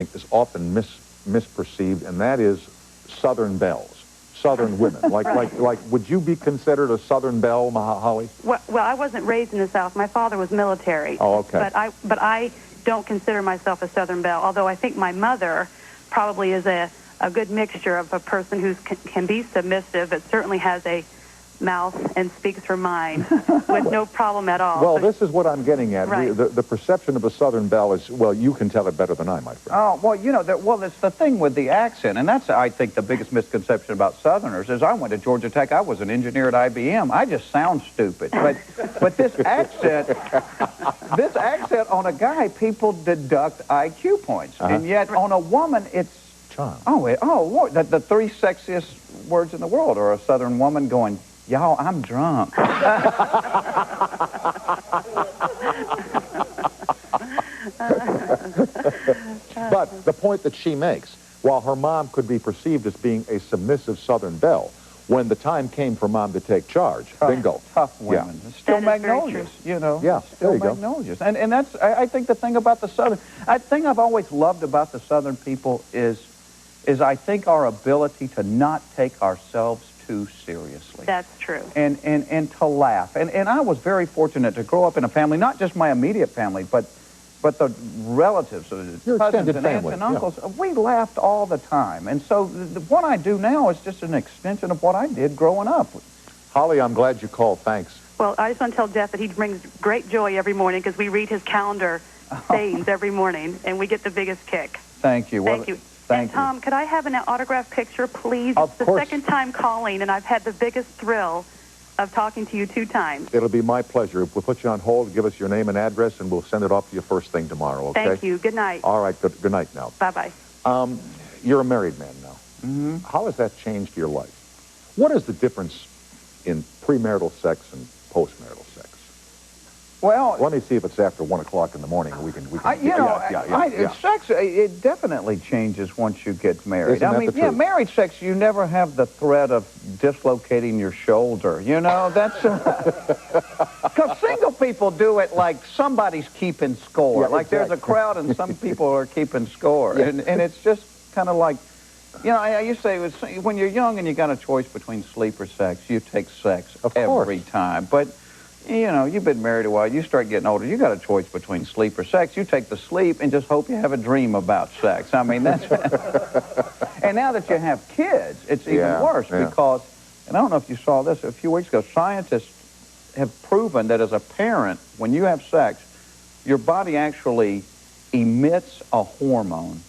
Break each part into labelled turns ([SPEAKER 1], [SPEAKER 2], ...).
[SPEAKER 1] is often misperceived, and that is Southern belles, Southern women. Like, would you be considered a Southern belle, Holly?
[SPEAKER 2] Well, I wasn't raised in the South. My father was military.
[SPEAKER 1] Oh, okay.
[SPEAKER 2] But I don't consider myself a Southern belle, although I think my mother probably is a good mixture of a person who can be submissive, but certainly has a mouth and speaks her mind with no problem at all.
[SPEAKER 1] Well, this is what I'm getting at.
[SPEAKER 2] Right.
[SPEAKER 1] The perception of a Southern belle is, well, you can tell it better than I, my friend.
[SPEAKER 3] Oh, well, you know, it's the thing with the accent, and that's, I think, the biggest misconception about Southerners is I went to Georgia Tech. I was an engineer at IBM. I just sound stupid. But this accent on a guy, people deduct IQ points. And yet on a woman, it's...
[SPEAKER 1] Charm.
[SPEAKER 3] The three sexiest words in the world are a Southern woman going, y'all, I'm drunk.
[SPEAKER 1] But the point that she makes, while her mom could be perceived as being a submissive Southern belle, when the time came for mom to take charge, bingo.
[SPEAKER 3] Tough women.
[SPEAKER 1] Yeah.
[SPEAKER 3] Still magnolious, you know.
[SPEAKER 1] Yeah,
[SPEAKER 3] still
[SPEAKER 1] there you
[SPEAKER 3] magnolious. And that's, I think the thing about the Southern, I think I've always loved about the Southern people is I think our ability to not take ourselves too seriously.
[SPEAKER 2] That's true.
[SPEAKER 3] And to laugh. And I was very fortunate to grow up in a family, not just my immediate family, but the relatives,
[SPEAKER 1] Your
[SPEAKER 3] cousins
[SPEAKER 1] extended
[SPEAKER 3] and
[SPEAKER 1] family,
[SPEAKER 3] aunts and uncles. Yeah. We laughed all the time. And so what I do now is just an extension of what I did growing up.
[SPEAKER 1] Holly, I'm glad you called. Thanks.
[SPEAKER 2] Well, I just want to tell Jeff that he brings great joy every morning because we read his calendar sayings every morning, and we get the biggest kick.
[SPEAKER 3] Thank you.
[SPEAKER 2] Thank you.
[SPEAKER 3] Thank
[SPEAKER 2] you. Tom, could I have an autographed picture, please?
[SPEAKER 1] Of
[SPEAKER 2] it's the
[SPEAKER 1] course.
[SPEAKER 2] second time calling, and I've had the biggest thrill of talking to you 2 times.
[SPEAKER 1] It'll be my pleasure. We'll put you on hold, give us your name and address, and we'll send it off to you first thing tomorrow, okay?
[SPEAKER 2] Thank you. Good night.
[SPEAKER 1] All right, good night now.
[SPEAKER 2] Bye-bye.
[SPEAKER 1] You're a married man now.
[SPEAKER 3] Mm-hmm.
[SPEAKER 1] How has that changed your life? What is the difference in premarital sex and postmarital sex?
[SPEAKER 3] Well,
[SPEAKER 1] let me see if it's after 1 o'clock in the morning. We can.
[SPEAKER 3] Sex, it definitely changes once you get married.
[SPEAKER 1] Isn't that the truth?
[SPEAKER 3] Married sex, you never have the threat of dislocating your shoulder. You know, that's because single people do it like somebody's keeping score.
[SPEAKER 1] Yeah,
[SPEAKER 3] like there's a crowd and some people are keeping score, and it's just kind of like. You know, I used to say, when you're young and you got a choice between sleep or sex, you take sex every time. But, you know, you've been married a while, you start getting older, you got a choice between sleep or sex. You take the sleep and just hope you have a dream about sex. I mean, that's... And now that you have kids, it's even worse because, and I don't know if you saw this a few weeks ago, scientists have proven that as a parent, when you have sex, your body actually emits a hormone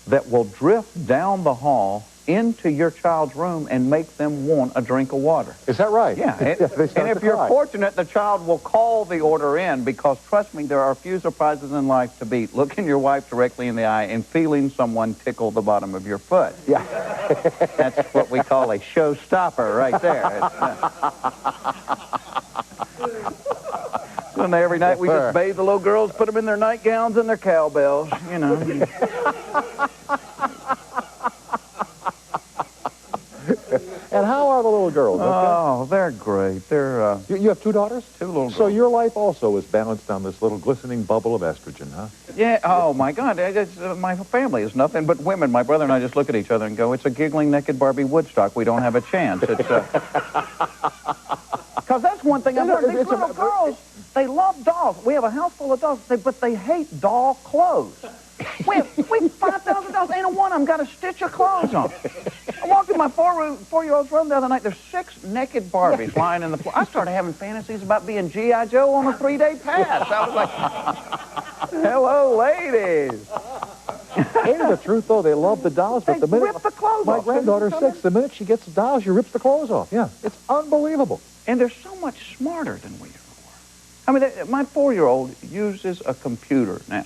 [SPEAKER 3] that will drift down the hall into your child's room and make them want a drink of water.
[SPEAKER 1] Is that right?
[SPEAKER 3] Yeah. And if you're fortunate, the child will call the order in because, trust me, there are few surprises in life to beat looking your wife directly in the eye and feeling someone tickle the bottom of your foot.
[SPEAKER 1] Yeah.
[SPEAKER 3] That's what we call a showstopper right there. And every night we just bathe the little girls, put them in their nightgowns and their cowbells, you know.
[SPEAKER 1] And how are the little girls? Okay?
[SPEAKER 3] Oh, they're great. They're
[SPEAKER 1] You have 2 daughters?
[SPEAKER 3] 2 little girls.
[SPEAKER 1] So your life also is balanced on this little glistening bubble of estrogen, huh?
[SPEAKER 3] Yeah. Oh my God. My family is nothing but women. My brother and I just look at each other and go, "It's a giggling naked Barbie Woodstock. We don't have a chance." It's because that's one thing I've learned. These little girls, they love dolls. We have a house full of dolls, but they hate doll clothes. We have 5,000 dolls. Ain't a one of them got a stitch of clothes on. I walked in my 4-year-old's room the other night. There's 6 naked Barbies lying in the floor. I started having fantasies about being G.I. Joe on a 3-day pass. I was like, hello, ladies.
[SPEAKER 1] Ain't the truth, though? They love the dolls, but
[SPEAKER 3] They
[SPEAKER 1] the minute...
[SPEAKER 3] rip the clothes
[SPEAKER 1] my
[SPEAKER 3] off.
[SPEAKER 1] granddaughter's 6. The minute she gets the dolls, she rips the clothes off. Yeah, it's unbelievable.
[SPEAKER 3] And they're so much smarter than we ever were. I mean, my 4-year-old uses a computer now.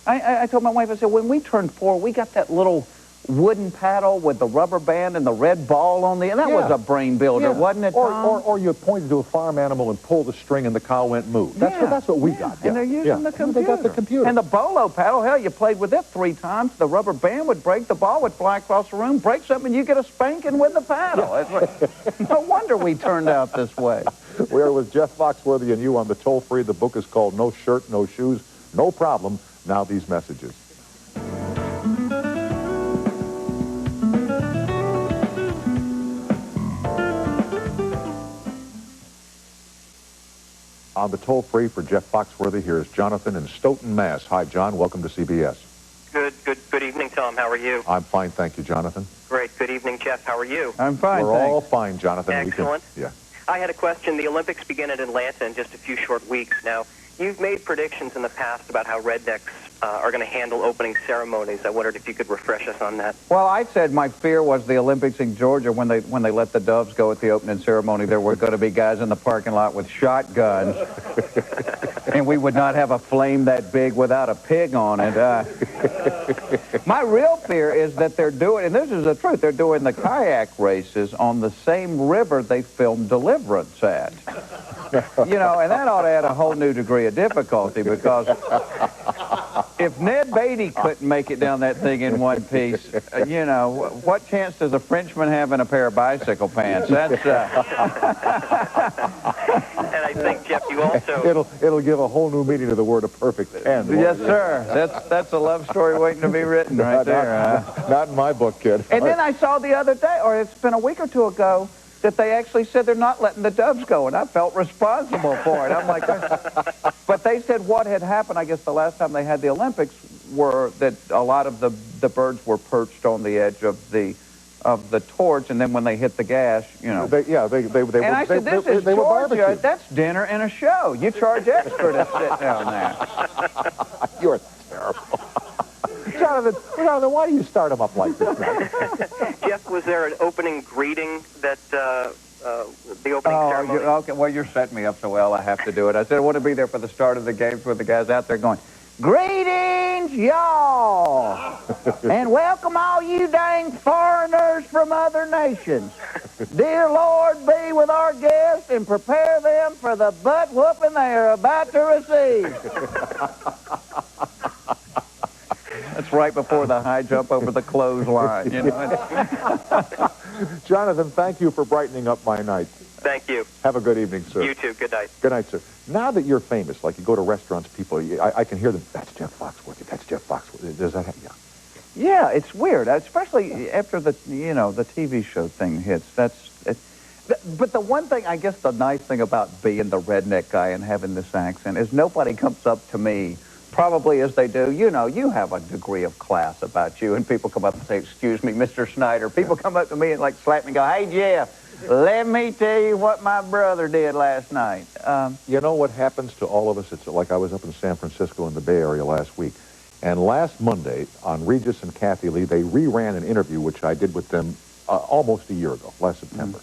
[SPEAKER 3] I told my wife, I said, when we turned 4, we got that little wooden paddle with the rubber band and the red ball on the end. That was a brain builder, wasn't it, Tom?
[SPEAKER 1] Or you pointed to a farm animal and pulled the string and the cow went moo. That's what we got.
[SPEAKER 3] And they're using the computer.
[SPEAKER 1] They got the computer.
[SPEAKER 3] And the bolo paddle, hell, you played with it 3 times. The rubber band would break, the ball would fly across the room, break something, and you get a spanking with the paddle. It's like, no wonder we turned out this way.
[SPEAKER 1] We are with Jeff Foxworthy and you on the toll-free. The book is called No Shirt, No Shoes, No Problem. Now these messages. on the toll-free for Jeff Foxworthy, here's Jonathan in Stoughton, Mass. Hi, John. Welcome to CBS.
[SPEAKER 4] Good evening, Tom. How are you?
[SPEAKER 1] I'm fine, thank you, Jonathan.
[SPEAKER 4] Great. Good evening, Jeff. How are you?
[SPEAKER 3] I'm fine,
[SPEAKER 1] We're all fine, Jonathan.
[SPEAKER 4] Excellent.
[SPEAKER 1] Yeah.
[SPEAKER 4] I had a question. The Olympics begin in Atlanta in just a few short weeks. Now, you've made predictions in the past about how rednecks are going to handle opening ceremonies. I wondered if you could refresh us on that.
[SPEAKER 3] Well, I said my fear was the Olympics in Georgia when they let the Doves go at the opening ceremony. There were going to be guys in the parking lot with shotguns, and we would not have a flame that big without a pig on it. My real fear is that they're doing, and this is the truth, they're doing the kayak races on the same river they filmed Deliverance at. You know, and that ought to add a whole new degree of difficulty, because if Ned Beatty couldn't make it down that thing in one piece, you know, what chance does a Frenchman have in a pair of bicycle pants? That's
[SPEAKER 4] And I think, Jeff, you also...
[SPEAKER 1] It'll give a whole new meaning to the word "a perfect 10."
[SPEAKER 3] Yes, sir. That's a love story waiting to be written right there.
[SPEAKER 1] Not in my book, kid.
[SPEAKER 3] And then I saw the other day, or it's been a week or two ago, that they actually said they're not letting the Doves go, and I felt responsible for it. I'm like, but they said what had happened, I guess the last time they had the Olympics, were that a lot of the birds were perched on the edge of the torch, and then when they hit the gas, you know.
[SPEAKER 1] They
[SPEAKER 3] and I said, this is Georgia, that's dinner and a show. You charge extra to sit down there.
[SPEAKER 1] You're terrible. Jonathan, why do you start them up like this now?
[SPEAKER 4] Jeff, was there an opening greeting that the opening ceremony?
[SPEAKER 3] Okay, well, you're setting me up so well, I have to do it. I said I want to be there for the start of the games with the guys out there going, "Greetings, y'all, and welcome all you dang foreigners from other nations. Dear Lord, be with our guests and prepare them for the butt whooping they are about to receive." That's right before the high jump over the clothesline, you know.
[SPEAKER 1] Jonathan, thank you for brightening up my night.
[SPEAKER 4] Thank you.
[SPEAKER 1] Have a good evening, sir.
[SPEAKER 4] You too. Good night.
[SPEAKER 1] Good night, sir. Now that you're famous, like you go to restaurants, people, I can hear them, "That's Jeff Foxworthy, that's Jeff Foxworthy." Does that happen? Yeah.
[SPEAKER 3] Yeah, it's weird, especially after the TV show thing hits. But the one thing, I guess the nice thing about being the redneck guy and having this accent is nobody comes up to me, probably as they do, you know, you have a degree of class about you, and people come up and say, "Excuse me, Mr. Snyder." People come up to me and like slap me and go, "Hey, Jeff, let me tell you what my brother did last night."
[SPEAKER 1] You know what happens to all of us? It's like I was up in San Francisco in the Bay Area last week, and last Monday on Regis and Kathy Lee, they reran an interview which I did with them almost a year ago, last September.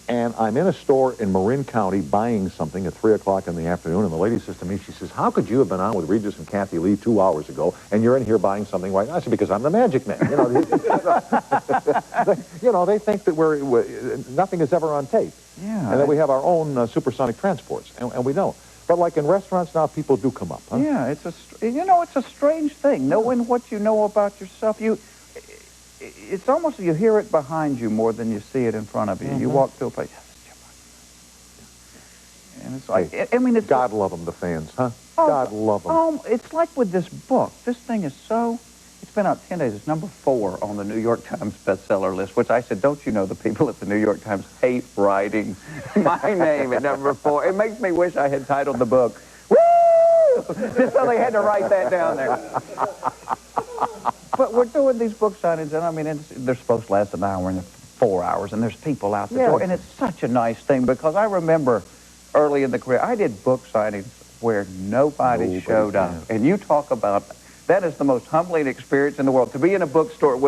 [SPEAKER 1] And I'm in a store in Marin County buying something at 3 o'clock in the afternoon, and the lady says to me, she says, "How could you have been on with Regis and Kathy Lee 2 hours ago, and you're in here buying something right now?" I said, "Because I'm the magic man." You know, they think that nothing is ever on tape.
[SPEAKER 3] Yeah.
[SPEAKER 1] And that we have our own supersonic transports, and we don't. But like in restaurants now, people do come up, huh?
[SPEAKER 3] Yeah, it's a strange thing. Knowing what you know about yourself, it's almost you hear it behind you more than you see it in front of you. You walk to a place, and it's like, I mean, it's...
[SPEAKER 1] God love them, the fans, huh? God love them.
[SPEAKER 3] It's like with this book. This thing is so... It's been out 10 days. It's number 4 on the New York Times bestseller list, which I said, don't you know the people at the New York Times hate writing my name at number 4? It makes me wish I had titled the book, "Woo!" Just so they had to write that down there. But we're doing these book signings, and I mean, they're supposed to last an hour and 4 hours, and there's people out the door, and it's such a nice thing, because I remember early in the career, I did book signings where nobody showed up, and you talk about, that is the most humbling experience in the world, to be in a bookstore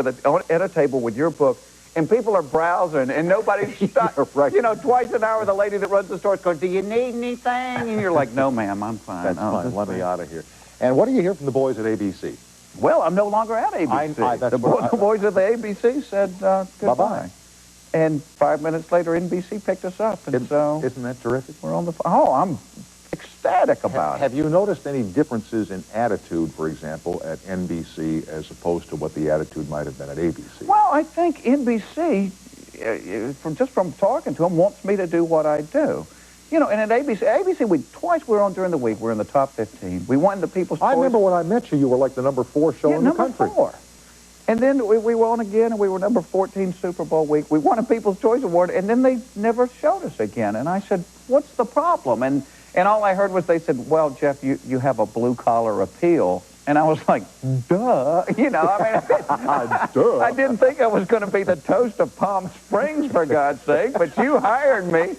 [SPEAKER 3] at a table with your book, and people are browsing, and nobody's stopped.
[SPEAKER 1] Right.
[SPEAKER 3] You know, twice an hour, the lady that runs the store is going, "Do you need anything?" And you're like, "No, ma'am, I'm fine."
[SPEAKER 1] That's fine. Let me out of here. And what do you hear from the boys at ABC?
[SPEAKER 3] Well, I'm no longer at ABC. The boys at the ABC said goodbye.
[SPEAKER 1] Bye-bye.
[SPEAKER 3] And 5 minutes later, NBC picked us up. And so
[SPEAKER 1] isn't that terrific?
[SPEAKER 3] We're on the phone. Oh, I'm ecstatic about it.
[SPEAKER 1] Have you noticed any differences in attitude, for example, at NBC as opposed to what the attitude might have been at ABC?
[SPEAKER 3] Well, I think NBC, from talking to them, wants me to do what I do. You know, and at ABC, twice we were on during the week. We're in the top 15. We won the People's Choice.
[SPEAKER 1] I remember when I met you, you were like the number 4 show in the country.
[SPEAKER 3] Number 4. And then we were on again, and we were number 14 Super Bowl week. We won a People's Choice Award, and then they never showed us again. And I said, "What's the problem?" And And all I heard was they said, well, Jeff, you have a blue-collar appeal. And I was like, duh. You know, I mean,
[SPEAKER 1] Duh.
[SPEAKER 3] I didn't think I was going to be the toast of Palm Springs, for God's sake, but you hired me.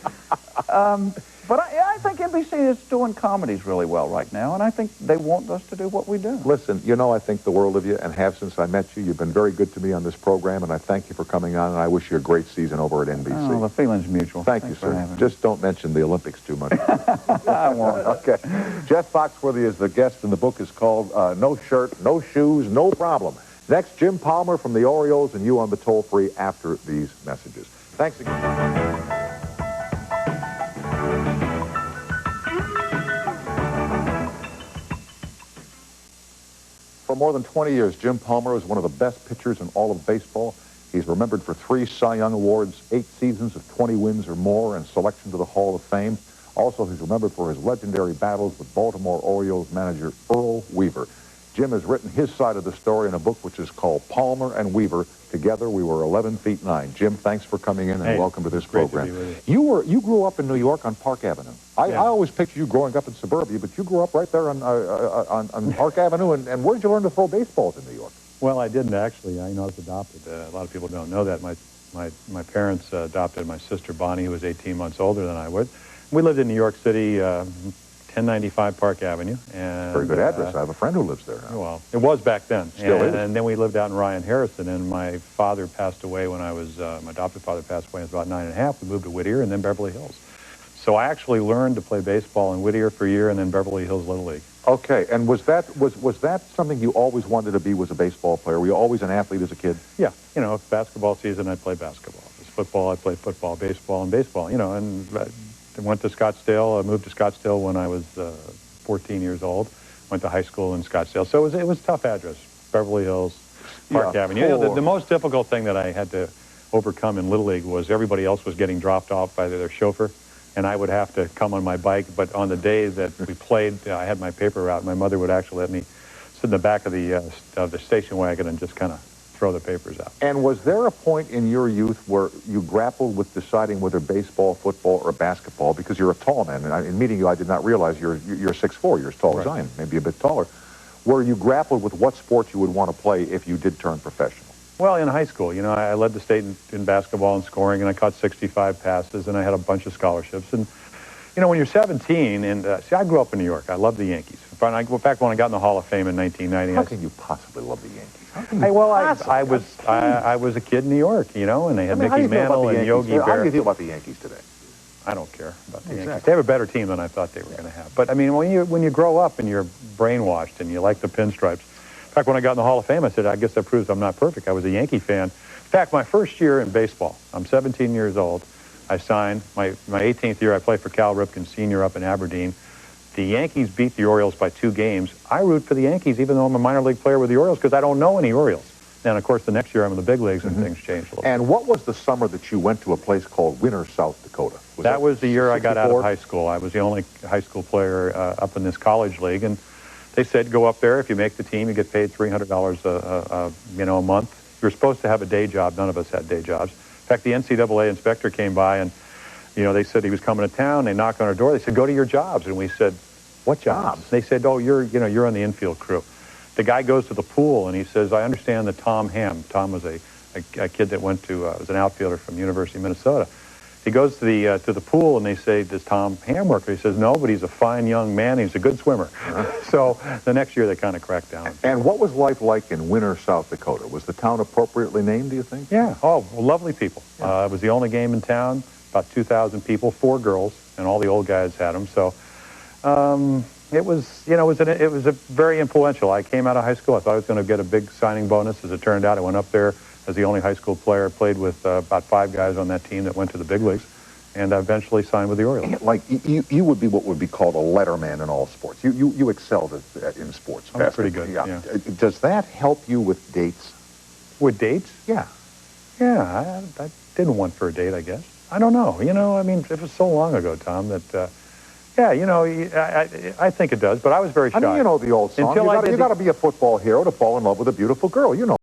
[SPEAKER 3] But I think NBC is doing comedies really well right now, and I think they want us to do what we do.
[SPEAKER 1] Listen, you know I think the world of you, and have since I met you. You've been very good to me on this program, and I thank you for coming on, and I wish you a great season over at NBC.
[SPEAKER 3] Oh, the feeling's mutual.
[SPEAKER 1] Thank you, sir. Just don't mention the Olympics too much.
[SPEAKER 3] I won't.
[SPEAKER 1] Okay. Jeff Foxworthy is the guest, and the book is called No Shirt, No Shoes, No Problem. Next, Jim Palmer from the Orioles, and you on the toll-free after these messages. Thanks again. For more than 20 years, Jim Palmer is one of the best pitchers in all of baseball. He's remembered for 3 Cy Young Awards, 8 seasons of 20 wins or more, and selection to the Hall of Fame. Also, he's remembered for his legendary battles with Baltimore Orioles manager Earl Weaver. Jim has written his side of the story in a book which is called Palmer and Weaver. Together, we were 11 feet 9. Jim, thanks for coming in, and welcome to this program.
[SPEAKER 5] Great to be with you.
[SPEAKER 1] You grew up in New York on Park Avenue. I always pictured you growing up in suburbia, but you grew up right there on Park Avenue. And where did you learn to throw baseballs in New York?
[SPEAKER 5] Well, I didn't actually. I was adopted. A lot of people don't know that. My parents adopted my sister Bonnie, who was 18 months older than I was. We lived in New York City, 1095 Park Avenue. And,
[SPEAKER 1] very good address. I have a friend who lives there now.
[SPEAKER 5] Well, it was back then.
[SPEAKER 1] Still is.
[SPEAKER 5] And then we lived out in Ryan Harrison, and my father passed away when I was, my adopted father passed away when I was about 9 and a half. We moved to Whittier and then Beverly Hills. So I actually learned to play baseball in Whittier for a year and then Beverly Hills Little League.
[SPEAKER 1] Okay, and was that something you always wanted to be, was a baseball player? Were you always an athlete as a kid?
[SPEAKER 5] Yeah, you know, basketball season, I'd play basketball. If it was football, I'd play football, baseball, you know, and I went to Scottsdale. I moved to Scottsdale when I was 14 years old. Went to high school in Scottsdale. So it was a tough address, Beverly Hills, Park Avenue. You know, the most difficult thing that I had to overcome in Little League was everybody else was getting dropped off by their chauffeur, and I would have to come on my bike. But on the day that we played, I had my paper route. My mother would actually let me sit in the back of the station wagon and just kind of throw the papers out.
[SPEAKER 1] And was there a point in your youth where you grappled with deciding whether baseball, football, or basketball? Because you're a tall man, and in meeting you, I did not realize you're 6'4", you're as tall as I am, maybe a bit taller. Where you grappled with what sport you would want to play if you did turn professional?
[SPEAKER 5] Well, in high school, you know, I led the state in basketball and scoring, and I caught 65 passes, and I had a bunch of scholarships. And, you know, when you're 17, and see, I grew up in New York. I love the Yankees. In fact, when I got in the Hall of Fame in 1990,
[SPEAKER 1] how can you possibly love the Yankees?
[SPEAKER 5] I was a kid in New York, you know, and they had Mickey Mantle and Yogi Berra.
[SPEAKER 1] How do you feel about the Yankees today?
[SPEAKER 5] I don't care about the Yankees. They have a better team than I thought they were going to have. But I mean, when you grow up and you're brainwashed and you like the pinstripes. In fact, when I got in the Hall of Fame, I said, I guess that proves I'm not perfect. I was a Yankee fan. In fact, my first year in baseball, I'm 17 years old. I signed my 18th year. I played for Cal Ripken Sr. up in Aberdeen. The Yankees beat the Orioles by 2 games. I root for the Yankees, even though I'm a minor league player with the Orioles, because I don't know any Orioles. And, of course, the next year I'm in the big leagues, and things changed a little.
[SPEAKER 1] And what was the summer that you went to a place called Winter, South Dakota?
[SPEAKER 5] That was the year 64? I got out of high school. I was the only high school player up in this college league, and they said, go up there. If you make the team, you get paid $300 a month. You're supposed to have a day job. None of us had day jobs. In fact, the NCAA inspector came by, and you know, they said he was coming to town. They knocked on our door. They said, go to your jobs. And we said, what jobs? They said, oh, you're on the infield crew. The guy goes to the pool, and he says, I understand that Tom was a kid that was an outfielder from University of Minnesota. He goes to the pool, and they say, does Tom Ham work? He says, no, but he's a fine young man. He's a good swimmer. So the next year, they kind of cracked down.
[SPEAKER 1] And what was life like in Winter, South Dakota? Was the town appropriately named, do you think?
[SPEAKER 5] Yeah. Oh, well, lovely people. Yeah. It was the only game in town. About 2,000 people, 4 girls, and all the old guys had them. So it was, you know, it was a very influential. I came out of high school. I thought I was going to get a big signing bonus. As it turned out, I went up there as the only high school player. Played with about 5 guys on that team that went to the big leagues, and I eventually signed with the Orioles.
[SPEAKER 1] Like you would be what would be called a letterman in all sports. You excelled in sports.
[SPEAKER 5] I'm pretty good. Yeah.
[SPEAKER 1] Does that help you with dates?
[SPEAKER 5] With dates?
[SPEAKER 1] Yeah.
[SPEAKER 5] Yeah. I didn't want for a date, I guess. I don't know. You know, I mean, it was so long ago, Tom, that, yeah, you know, I think it does, but I was very shy.
[SPEAKER 1] I mean, you know the old song, you got to be a football hero to fall in love with a beautiful girl, you know.